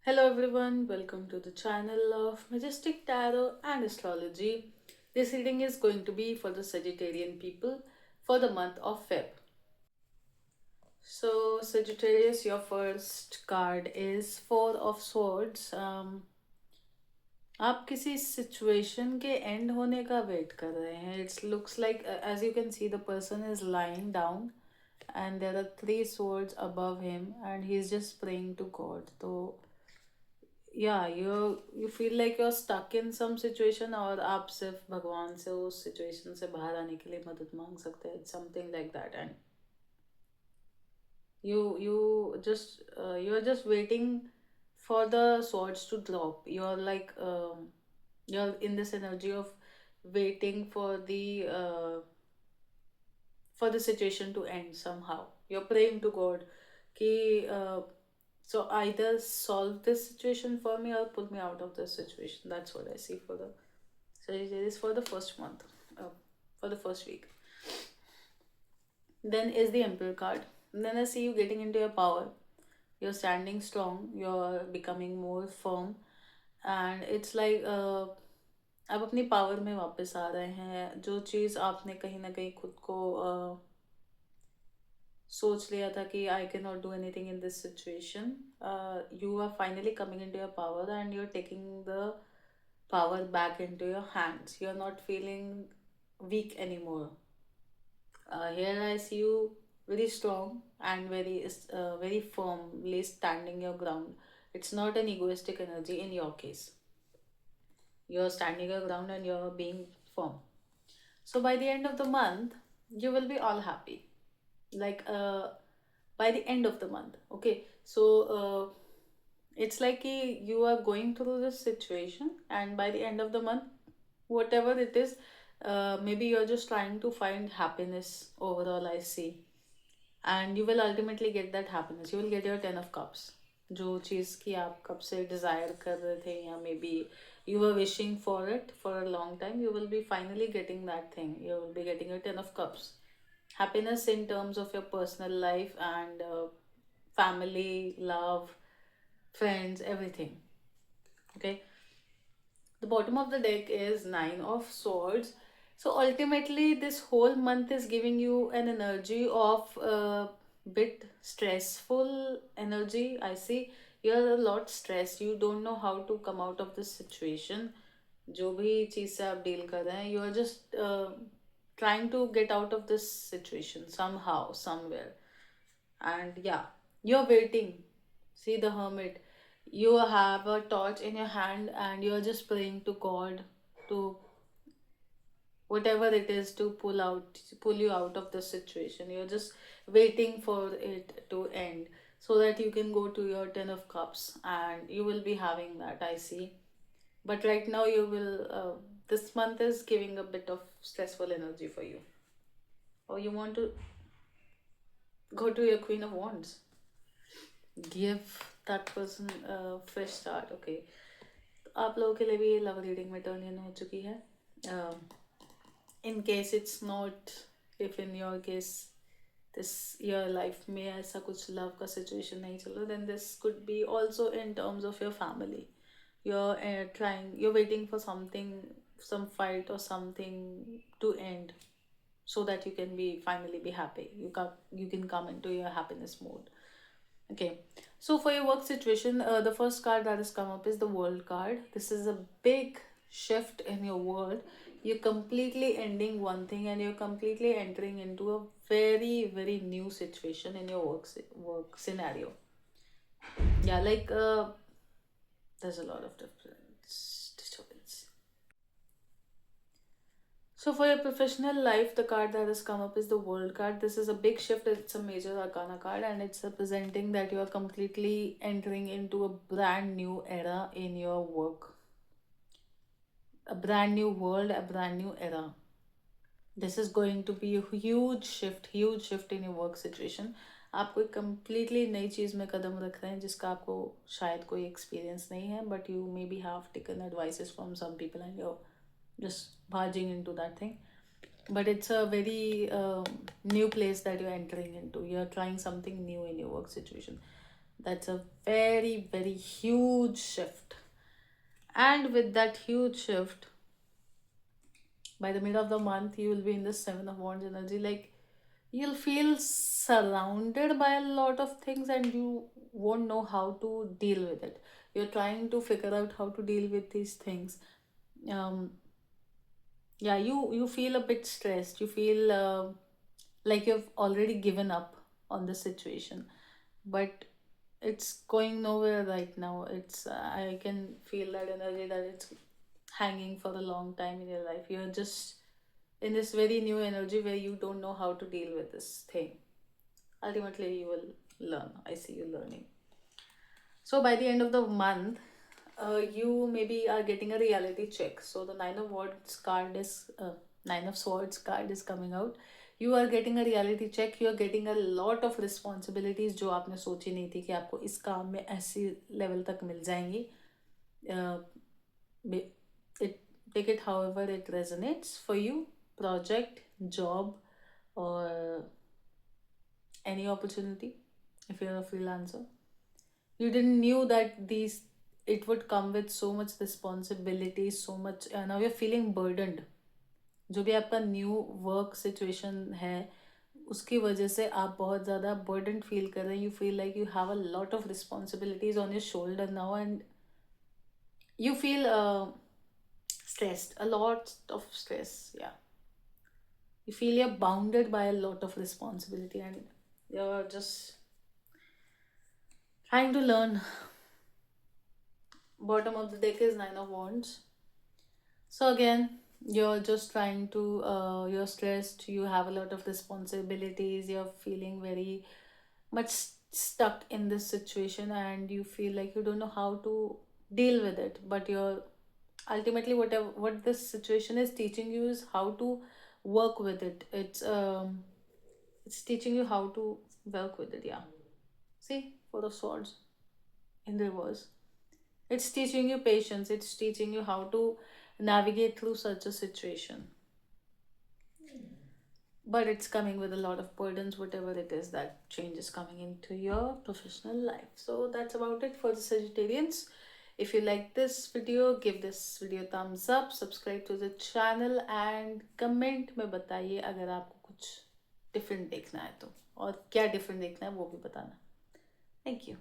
Hello everyone, welcome to the channel of Majestic Tarot and Astrology. This reading is going to be for the Sagittarian people for the month of Feb. So, Sagittarius, your first card is Four of Swords. आप किसी situation के and होने का wait कर रहे हैं. It's looks like as you can see the person is lying down and there are three swords above him and he's just praying to God. So yeah, you feel like you're stuck in some situation और आप सिर्फ भगवान से उस situation से बाहर आने के लिए मदद मांग सकते हैं. It's something like that. And you're just waiting for the swords to drop. You're like you're in this energy of waiting for the situation to end somehow. You're praying to God कि so either solve this situation for me or pull me out of this situation. That's what I see for the Sagittarius for the first month, for the first week. Then is the Emperor card. And then I see you getting into your power. You're standing strong. You're becoming more firm, and it's like आप अपनी power में वापस आ रहे हैं. जो चीज़ आपने कहीं ना कहीं खुद को सोच लिया था कि I can not do anything in this situation, you are finally coming into your power and you are taking the power back into your hands. You're not feeling weak anymore. Here I see you very strong and very firmly standing your ground. It's not an egoistic energy in your case. You're standing your ground and you're being firm. So by the end of the month, you will be all happy. Like by the end of the month. Okay, so it's like you are going through this situation, and by the end of the month, whatever it is, maybe you're just trying to find happiness overall, I see. And you will ultimately get that happiness. You will get your 10 of cups. जो चीज़ की आप कब से desire कर रहे थे, या may be you were wishing for it for a long time, you will be finally getting that thing. You will be getting your 10 of cups. Happiness in terms of your personal life and family, love, friends, everything. Okay, the bottom of the deck is Nine of Swords. So ultimately, this whole month is giving you an energy of bit stressful energy. I see you're a lot stressed. You don't know how to come out of this situation. जो भी चीज़ से आप deal कर रहे हैं, you are just trying to get out of this situation somehow, somewhere. And yeah, you're waiting. See the Hermit, you have a torch in your hand and you're just praying to God to whatever it is to pull you out of the situation. You're just waiting for it to end so that you can go to your 10 of cups, and you will be having that, I see. But right now you will this month is giving a bit of stressful energy for you, or you want to go to your Queen of Wands. Give that person a fresh start. Okay, आप लोगों के लिए भी love reading में turn in हो चुकी है. In case it's not, if in your case this your life में ऐसा कुछ लव का सिचुएशन नहीं चल रहा, then this could be also in terms of your family. You're waiting for something, some fight or something to end, so that you can be finally be happy. You can come into your happiness mode. Okay, so for your work situation, the first card that has come up is the World card. This is a big shift in your world. You're completely ending one thing and you're completely entering into a very, very new situation in your work scenario. Yeah, like there's a lot of disturbance. So for your professional life, the card that has come up is the World card. This is a big shift. It's a major arcana card, and it's representing that you are completely entering into a brand new era in your work. A brand new world, a brand new era. This is going to be a huge shift in your work situation. आप कोई completely नई चीज़ में कदम रख रहे हैं जिसका आपको शायद कोई experience नहीं है, but you maybe have taken advices from some people and you're just barging into that thing. But it's a very new place that you're entering into. You're trying something new in your work situation. That's a very, very huge shift. And with that huge shift, by the middle of the month, you will be in the Seven of Wands energy. Like, you'll feel surrounded by a lot of things and you won't know how to deal with it. You're trying to figure out how to deal with these things. Um, yeah, you feel a bit stressed. You feel like you've already given up on the situation, but it's going nowhere right now. It's I can feel that energy that it's hanging for a long time in your life. You're just in this very new energy where you don't know how to deal with this thing. Ultimately, you will learn. I see you learning. So by the end of the month, you maybe are getting a reality check. So the Nine of Swords card is coming out. You are getting a reality check. You are getting a lot of responsibilities जो आपने सोची नहीं थी कि आपको इस काम में ऐसी लेवल तक मिल जाएंगी. Uh, it take it however it resonates for you. Project, job, or any opportunity if you're a freelancer. You didn't knew that these it would come with so much responsibility, so much now you're feeling burdened. जो भी आपका new work situation है उसकी वजह से आप बहुत ज़्यादा बर्डन फील कर रहे हैं. You feel like you have a lot of responsibilities on your shoulder now and you feel stressed, a lot of stress. Yeah, you feel you're bounded by a lot of responsibility and you're just trying to learn. Bottom of the deck is Nine of Wands. So again, you're just trying to you're stressed, you have a lot of responsibilities, you're feeling very much stuck in this situation and you feel like you don't know how to deal with it, but you're ultimately whatever what this situation is teaching you is how to work with it. It's teaching you how to work with it. Yeah, see, Four of Swords in reverse. It's teaching you patience, it's teaching you how to navigate through such a situation, but it's coming with a lot of burdens, whatever it is that change is coming into your professional life. So that's about it for the Sagittarians. If you like this video, give this video thumbs up, subscribe to the channel and comment में बताइए अगर आपको कुछ different देखना है तो, और क्या different देखना है वो भी बताना. Thank you.